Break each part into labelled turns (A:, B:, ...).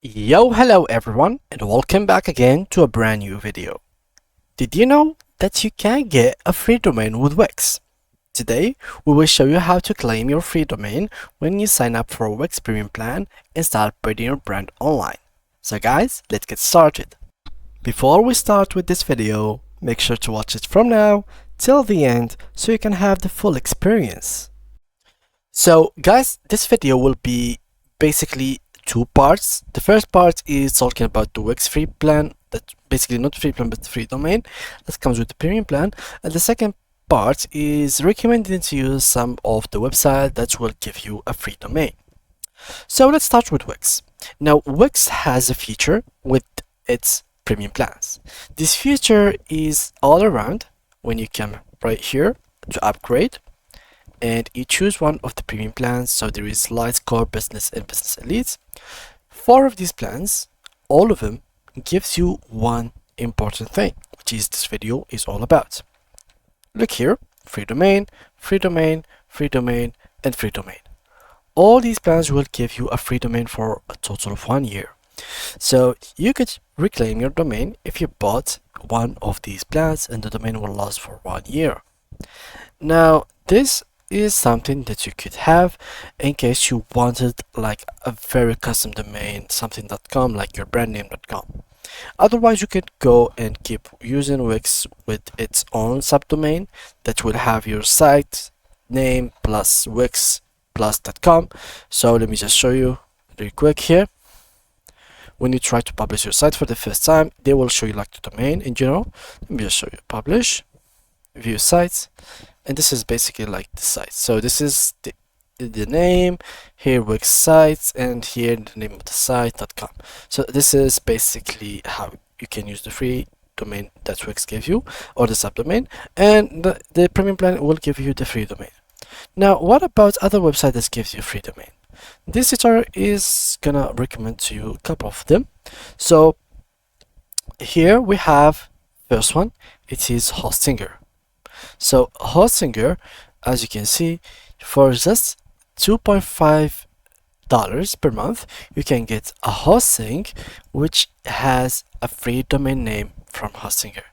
A: Hello everyone, and welcome back again to a brand new video. Did you know that you can get a free domain with Wix? Today, we will show you how to claim your free domain when you sign up for a Wix premium plan and start building your brand online. So guys, let's get started. Before we start with this video, make sure to watch it from now till the end so you can have the full experience. So guys, this video will be basically two parts. The first part is talking about the Wix free plan, that basically not free plan but free domain that comes with the premium plan, and the second part is recommending to use some of the website that will give you a free domain. So let's start with Wix. Now Wix has a feature with its premium plans. This feature is all around when you come right here to upgrade and you choose one of the premium plans. So there is Light, Core, Business and Business Elite. 4 of these plans, all of them gives you one important thing, which is this video is all about. Look here, free domain, free domain, free domain and free domain. All these plans will give you a free domain for a total of 1 year. So you could reclaim your domain if you bought one of these plans and the domain will last for 1 year. Now this is something that you could have in case you wanted like a very custom domain, something.com, like your brandname.com. Otherwise, you could go and keep using Wix with its own subdomain that will have your site name plus Wix plus.com. So let me just show you really quick here. When you try to publish your site for the first time, they will show you like the domain in general. Let me just show you publish, view sites, and this is basically like the site. So this is the name, here Wix sites, and here the name of the site.com. So this is basically how you can use the free domain that Wix gives you, or the subdomain, and the premium plan will give you the free domain. Now what about other websites that gives you free domain? This tutorial is gonna recommend to you a couple of them. So here we have first one, it is Hostinger. So Hostinger, as you can see, for just $2.5 per month, you can get a hosting which has a free domain name from Hostinger.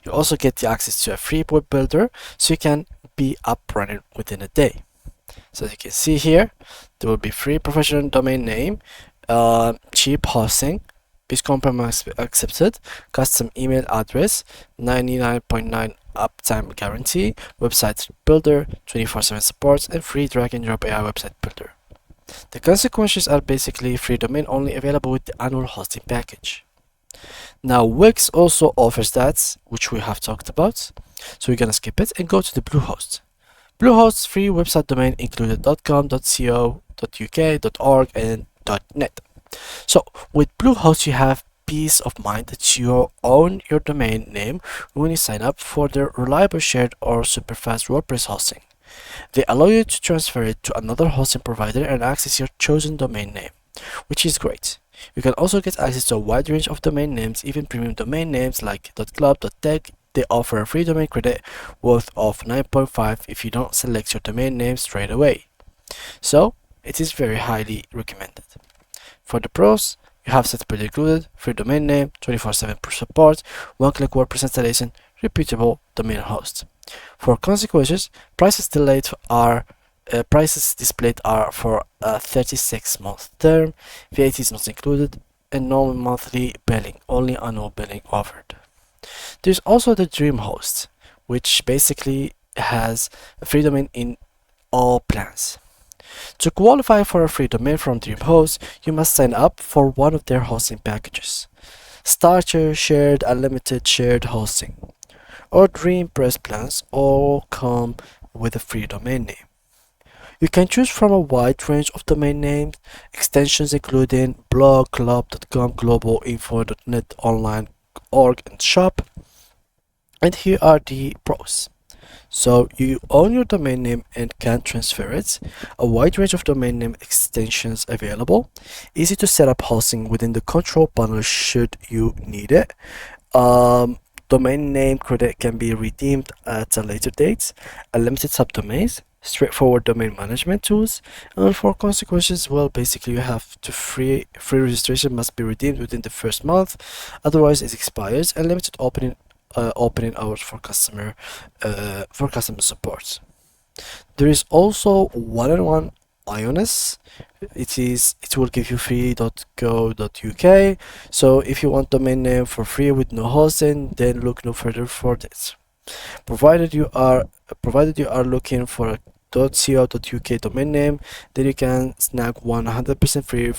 A: You also get the access to a free web builder, so you can be up running within a day. So as you can see here, there will be free professional domain name, cheap hosting, Peace compromise accepted, custom email address, 99.9 uptime guarantee, website builder, 24/7 support, and free drag and drop AI website builder. The consequences are basically free domain only available with the annual hosting package. Now Wix also offers that, which we have talked about, so we're gonna skip it and go to the Bluehost. Bluehost's free website domain included .com, .co, .uk, .org, and .net. So with Bluehost, you have peace of mind that you own your domain name when you sign up for their reliable shared or super fast WordPress hosting. They allow you to transfer it to another hosting provider and access your chosen domain name, which is great. You can also get access to a wide range of domain names, even premium domain names like .club, .tech. They offer a free domain credit worth of 9.5 if you don't select your domain name straight away. So it is very highly recommended. For the pros, you have SetSpreader included, free domain name, 24/7 support, one-click WordPress installation, reputable domain host. For consequences, prices displayed are for a 36-month term, VAT is not included, and no monthly billing, only annual billing offered. There's also the DreamHost, which basically has a free domain in all plans. To qualify for a free domain from DreamHost, you must sign up for one of their hosting packages: Starter, Shared, Unlimited, Shared Hosting, or DreamPress plans all come with a free domain name. You can choose from a wide range of domain names, extensions including blog, club.com, global, info.net, online, org, and shop. And here are the pros. So you own your domain name and can transfer it, a wide range of domain name extensions available, easy to set up hosting within the control panel should you need it, domain name credit can be redeemed at a later date, unlimited subdomains, straightforward domain management tools, and for consequences, well, basically you have to free registration must be redeemed within the first month, otherwise it expires, and limited opening hours for customer support. There is also one-on-one IONS. It will give you free.co.uk. So if you want domain name for free with no hosting, then look no further for this. Provided you are looking for a .co.uk domain name, then you can snag 100% free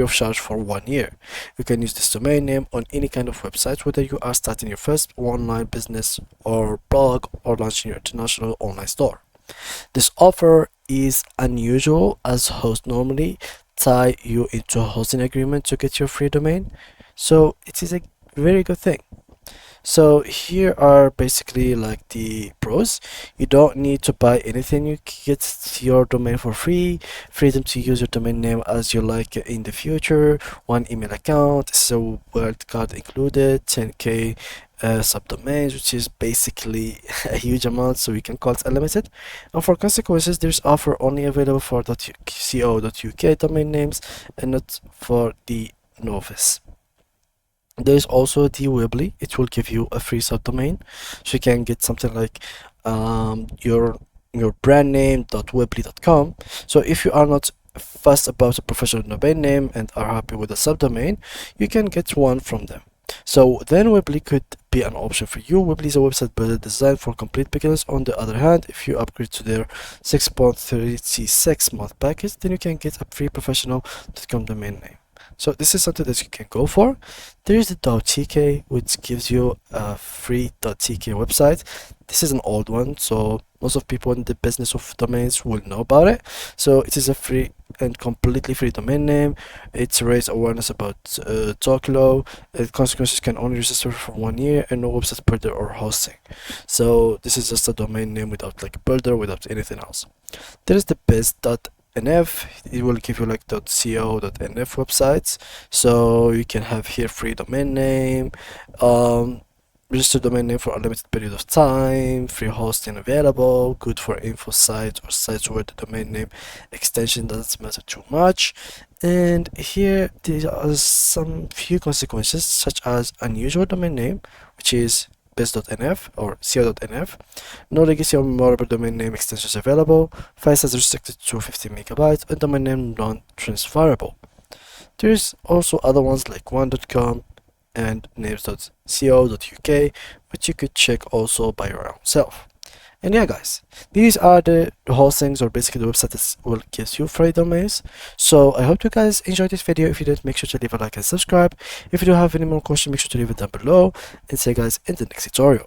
A: of charge for 1 year. You can use this domain name on any kind of website, whether you are starting your first online business or blog or launching your international online store. This offer is unusual as hosts normally tie you into a hosting agreement to get your free domain, so it is a very good thing. So here are basically like the pros. You don't need to buy anything. You get your domain for free, freedom to use your domain name as you like in the future, one email account, so wildcard included, 10k subdomains, which is basically a huge amount, so we can call it unlimited. And for consequences, there's offer only available for .co.uk domain names and not for the novice. There's also the Weebly. It will give you a free subdomain, so you can get something like your brand name .weebly.com. So if you are not fussed about a professional domain name and are happy with a subdomain, you can get one from them. So then Weebly could be an option for you. Weebly is a website builder designed for complete beginners. On the other hand, if you upgrade to their 6.36 month package, then you can get a free professional.com domain name. So this is something that you can go for. There is the .tk, which gives you a free .tk website. This is an old one, so most of people in the business of domains will know about it. So it is a free and completely free domain name. It's raised awareness about Tokilo. Consequences can only register for 1 year and no website builder or hosting. So this is just a domain name without like a builder, without anything else. There is the biz.nf. It will give you like .co.nf websites, so you can have here free domain name, register domain name for a limited period of time, free hosting available, good for info sites or sites where the domain name extension doesn't matter too much. And here there are some few consequences, such as unusual domain name, which is biz.nf or co.nf, no legacy or memorable domain name extensions available, file size restricted to 50 megabytes, and domain name non-transferable. There's also other ones like one.com and names.co.uk, which you could check also by your own self. And yeah, guys, these are the hostings, or basically the website that will give you free domains. So I hope you guys enjoyed this video. If you did, make sure to leave a like and subscribe. If you do have any more questions, make sure to leave it down below, and see you guys in the next tutorial.